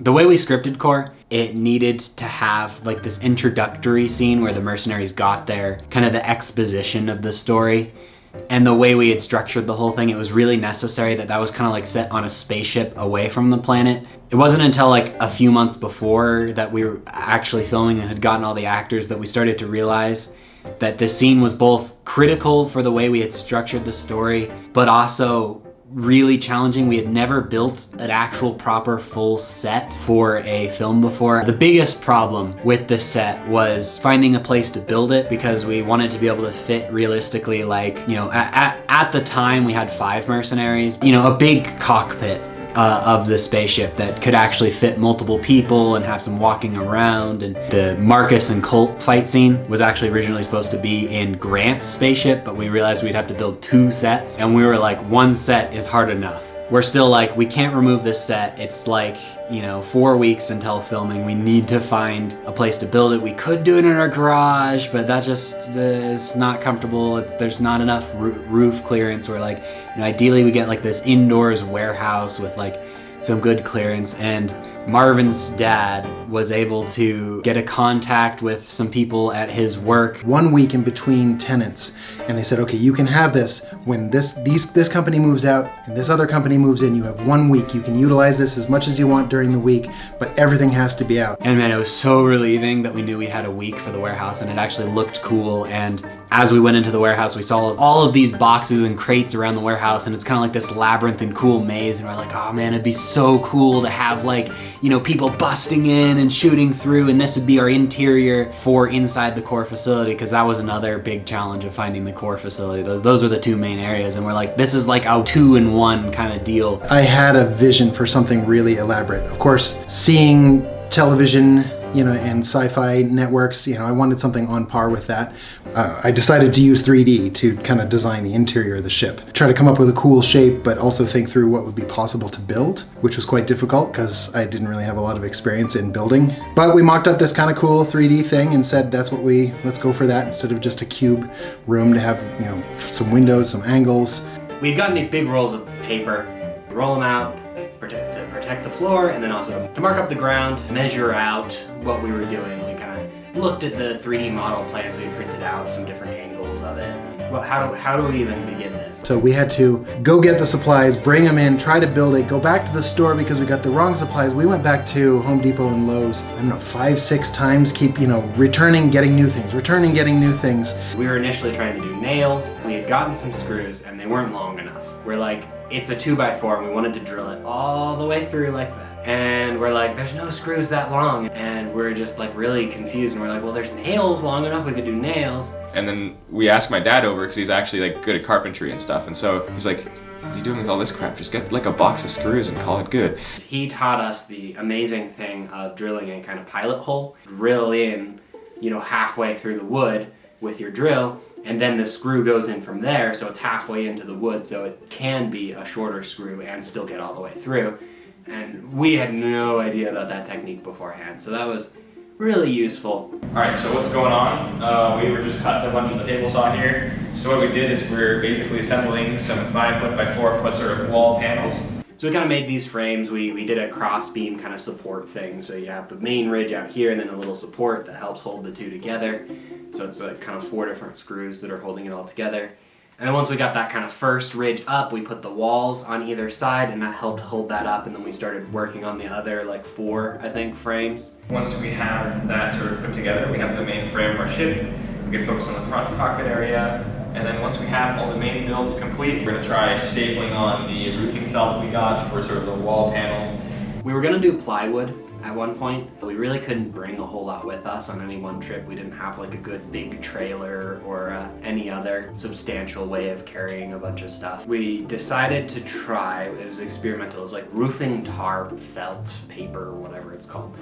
The way we scripted Core, it needed to have like this introductory scene where the mercenaries got there, kind of the exposition of the story. And the way we had structured the whole thing, it was really necessary that that was kind of like set on a spaceship away from the planet. It wasn't until like a few months before that we were actually filming and had gotten all the actors that we started to realize that this scene was both critical for the way we had structured the story, but also really challenging. We had never built an actual proper full set for a film before. The biggest problem with this set was finding a place to build it, because we wanted to be able to fit realistically, like, you know, at the time we had 5 mercenaries, you know, a big cockpit of the spaceship that could actually fit multiple people and have some walking around. And the Marcus and Colt fight scene was actually originally supposed to be in Grant's spaceship, but we realized we'd have to build 2 sets, and we were like, 1 set is hard enough. We're still like, we can't remove this set. It's like, you know, 4 weeks until filming. We need to find a place to build it. We could do it in our garage, but that's just, it's not comfortable. There's not enough roof clearance. We're like, you know, ideally we get like this indoors warehouse with like some good clearance. And Marvin's dad was able to get a contact with some people at his work. 1 week in between tenants, and they said, okay, you can have this when this company moves out and this other company moves in. You have 1 week. You can utilize this as much as you want during the week, but everything has to be out. And man, it was so relieving that we knew we had a week for the warehouse, and it actually looked cool. And as we went into the warehouse, we saw all of these boxes and crates around the warehouse, and it's kind of like this labyrinth and cool maze. And we're like, oh man, it'd be so cool to have, like, you know, people busting in and shooting through, and this would be our interior for inside the core facility, because that was another big challenge of finding the core facility. Those were the 2 main areas, and we're like, this is like a 2-in-1 kind of deal. I had a vision for something really elaborate. Of course, seeing television, you know, and sci-fi networks, you know, I wanted something on par with that. I decided to use 3D to kind of design the interior of the ship. Try to come up with a cool shape, but also think through what would be possible to build, which was quite difficult because I didn't really have a lot of experience in building. But we mocked up this kind of cool 3D thing and said, let's go for that instead of just a cube room to have, you know, some windows, some angles. We'd gotten these big rolls of paper, roll them out, protect the floor, and then also to mark up the ground, measure out what we were doing. We kind of looked at the 3D model plans we had printed out, some different angles of it. Well, how do we even begin this? So we had to go get the supplies, bring them in, try to build it, go back to the store because we got the wrong supplies. We went back to Home Depot and Lowe's, I don't know, 5-6 times, keep, you know, returning, getting new things. We were initially trying to do nails. We had gotten some screws and they weren't long enough. We're like, it's a 2x4 and we wanted to drill it all the way through like that. And we're like, there's no screws that long. And we're just like really confused, and we're like, well, there's nails long enough, we could do nails. And then we asked my dad over, because he's actually like good at carpentry and stuff. And so he's like, what are you doing with all this crap? Just get like a box of screws and call it good. He taught us the amazing thing of drilling a kind of pilot hole. Drill in, you know, halfway through the wood with your drill, and then the screw goes in from there, so it's halfway into the wood, so it can be a shorter screw and still get all the way through. And we had no idea about that technique beforehand, so that was really useful. Alright, so what's going on? We were just cutting a bunch of the table saw here. So what we did is we're basically assembling some 5-foot by 4-foot sort of wall panels. So we kind of made these frames. We did a cross beam kind of support thing, so you have the main ridge out here and then a little support that helps hold the 2 together. So it's kind of 4 different screws that are holding it all together. And then once we got that kind of first ridge up, we put the walls on either side, and that helped hold that up, and then we started working on the other, like 4, I think, frames. Once we have that sort of put together, we have the main frame of our ship. We can focus on the front cockpit area, and then once we have all the main builds complete, we're going to try stapling on the roofing felt we got for sort of the wall panels. We were going to do plywood at one point. We really couldn't bring a whole lot with us on any one trip. We didn't have like a good big trailer or any other substantial way of carrying a bunch of stuff. We decided to try, it was experimental, it was like roofing tar felt paper or whatever it's called.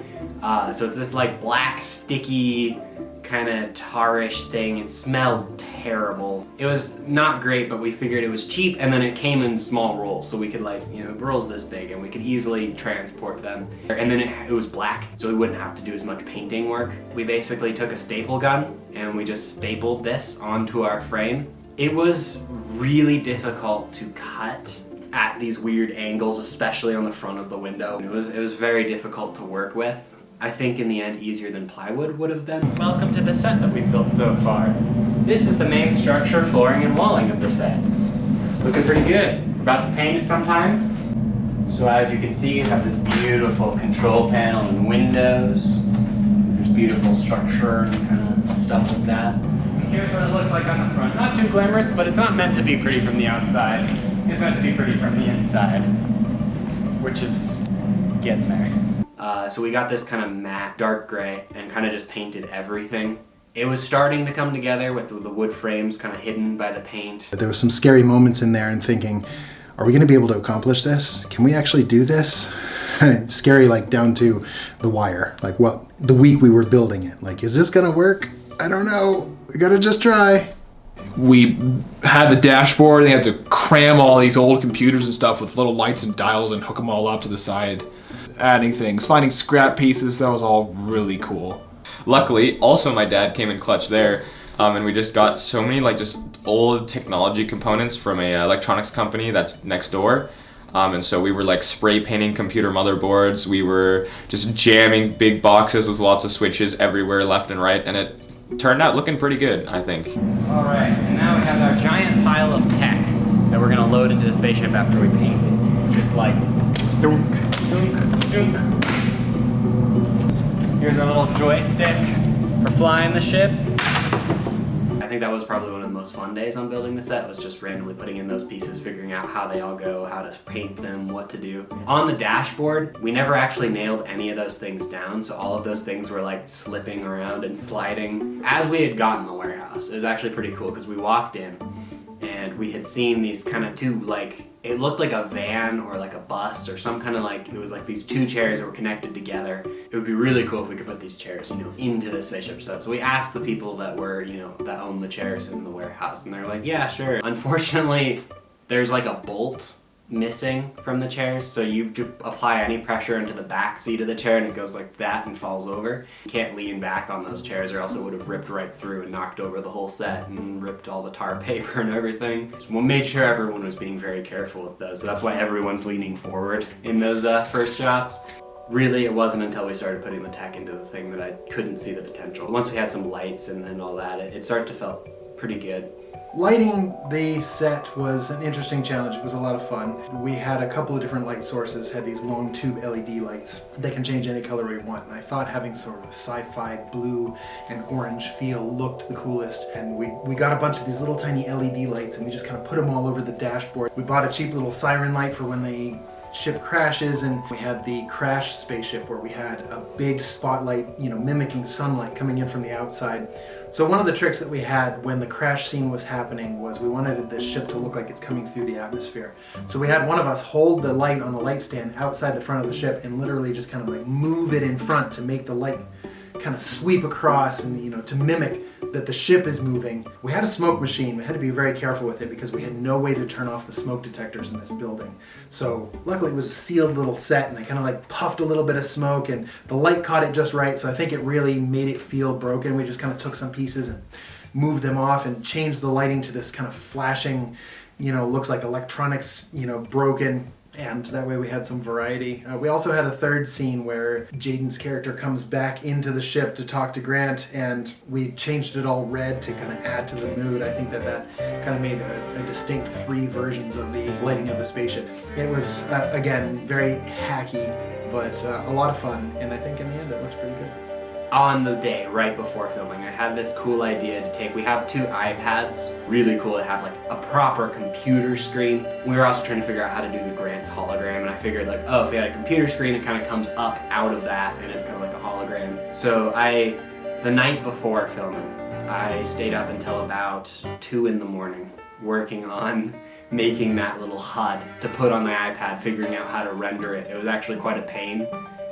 So it's this like black sticky kind of tarish thing. It smelled terrible. It was not great, but we figured it was cheap, and then it came in small rolls, so we could like, you know, rolls this big, and we could easily transport them. And then it was black, so we wouldn't have to do as much painting work. We basically took a staple gun and we just stapled this onto our frame. It was really difficult to cut at these weird angles, especially on the front of the window. It was very difficult to work with. I think in the end easier than plywood would have been. Welcome to the set that we've built so far. This is the main structure, flooring, and walling of the set. Looking pretty good. We're about to paint it sometime. So as you can see, you have this beautiful control panel and windows. There's beautiful structure and kind of stuff like that. And here's what it looks like on the front. Not too glamorous, but it's not meant to be pretty from the outside. It's meant to be pretty from the inside, which is getting there. So we got this kind of matte dark gray and kind of just painted everything. It was starting to come together with the wood frames kind of hidden by the paint. There were some scary moments in there and thinking, are we going to be able to accomplish this? Can we actually do this? Scary, like down to the wire. Like, well, the week we were building it. Like, is this going to work? I don't know. We got to just try. We had the dashboard. They had to cram all these old computers and stuff with little lights and dials and hook them all up to the side. Adding things, finding scrap pieces, that was all really cool. Luckily, also my dad came in clutch there, and we just got so many like just old technology components from a electronics company that's next door. And so we were like spray painting computer motherboards. We were just jamming big boxes with lots of switches everywhere, left and right, and it turned out looking pretty good, I think. All right, and now we have our giant pile of tech that we're gonna load into the spaceship after we paint it. Just like dunk, dunk, dunk. Here's our little joystick for flying the ship. I think that was probably one of the most fun days on building the set, was just randomly putting in those pieces, figuring out how they all go, how to paint them, what to do. On the dashboard, we never actually nailed any of those things down, so all of those things were like slipping around and sliding. As we had gotten the warehouse, it was actually pretty cool because we walked in and we had seen these kind of two, like, it looked like a van or like a bus or some kind of like, it was like these two chairs that were connected together. It would be really cool if we could put these chairs, you know, into the spaceship set. So we asked the people that were, you know, that own the chairs in the warehouse, and they're like, yeah, sure. Unfortunately, there's like a bolt missing from the chairs, so you apply any pressure into the back seat of the chair and it goes like that and falls over. You can't lean back on those chairs or else it would have ripped right through and knocked over the whole set and ripped all the tar paper and everything. So we made sure everyone was being very careful with those, so that's why everyone's leaning forward in those first shots. Really, it wasn't until we started putting the tech into the thing that I couldn't see the potential. Once we had some lights and all that, it started to feel pretty good. Lighting the set was an interesting challenge. It was a lot of fun. We had a couple of different light sources, had these long tube LED lights. They can change any color we want, and I thought having sort of a sci-fi blue and orange feel looked the coolest. And we got a bunch of these little tiny LED lights and we just kind of put them all over the dashboard. We bought a cheap little siren light for when the ship crashes, and we had the crash spaceship where we had a big spotlight, you know, mimicking sunlight coming in from the outside. So one of the tricks that we had when the crash scene was happening was we wanted this ship to look like it's coming through the atmosphere. So we had one of us hold the light on the light stand outside the front of the ship and literally just kind of like move it in front to make the light kind of sweep across and, you know, to mimic that the ship is moving. We had a smoke machine. We had to be very careful with it because we had no way to turn off the smoke detectors in this building. So luckily it was a sealed little set, and I kind of like puffed a little bit of smoke and the light caught it just right, so I think it really made it feel broken. We just kind of took some pieces and moved them off and changed the lighting to this kind of flashing, you know, looks like electronics, you know, broken. And that way we had some variety. We also had a third scene where Jaden's character comes back into the ship to talk to Grant, and we changed it all red to kind of add to the mood. I think that kind of made a distinct 3 versions of the lighting of the spaceship. It was, again, very hacky, but a lot of fun, and I think in the end it looks pretty good. On the day, right before filming, I had this cool idea to take, we have 2 iPads, really cool to have like a proper computer screen. We were also trying to figure out how to do the Grant's hologram, and I figured like, oh, if we had a computer screen, it kind of comes up out of that, and it's kind of like a hologram. So the night before filming, I stayed up until about 2 in the morning, working on making that little HUD to put on the iPad, figuring out how to render it. It was actually quite a pain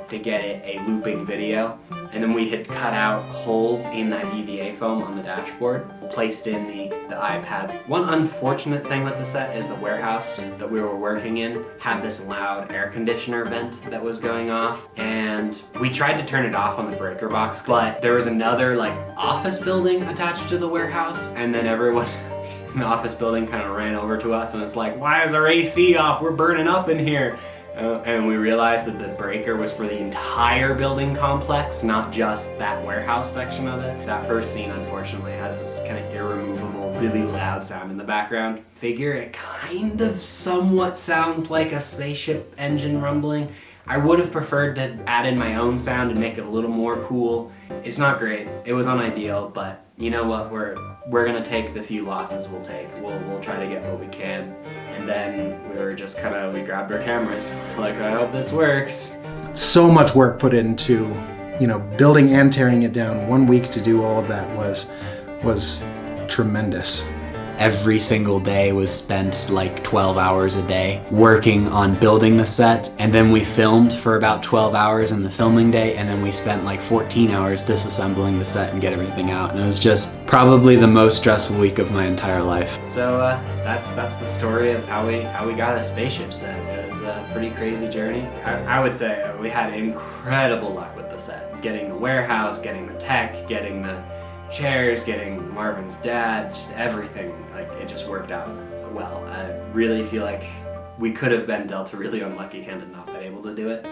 to get it a looping video. And then we had cut out holes in that EVA foam on the dashboard, placed in the iPads. One unfortunate thing with the set is the warehouse that we were working in had this loud air conditioner vent that was going off, and we tried to turn it off on the breaker box, but there was another like office building attached to the warehouse, and then everyone the office building kind of ran over to us and was like, "Why is our AC off? We're burning up in here." And we realized that the breaker was for the entire building complex, not just that warehouse section of it. That first scene, unfortunately, has this kind of irremovable, really loud sound in the background. Figure it kind of somewhat sounds like a spaceship engine rumbling. I would have preferred to add in my own sound and make it a little more cool. It's not great. It was unideal, but you know what? We're gonna take the few losses we'll take. We'll try to get what we can. And then we grabbed our cameras. Like, I hope this works. So much work put into, building and tearing it down. 1 week to do all of that was tremendous. Every single day was spent like 12 hours a day working on building the set, and then we filmed for about 12 hours in the filming day, and then we spent like 14 hours disassembling the set and get everything out, and it was just probably the most stressful week of my entire life. So that's the story of how we got a spaceship set. It was a pretty crazy journey. I would say we had incredible luck with the set. Getting the warehouse, getting the tech, getting the chairs, getting Marvin's dad, just everything, like it just worked out well. I really feel like we could have been dealt a really unlucky hand and not been able to do it.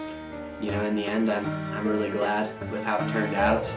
In the end, I'm really glad with how it turned out.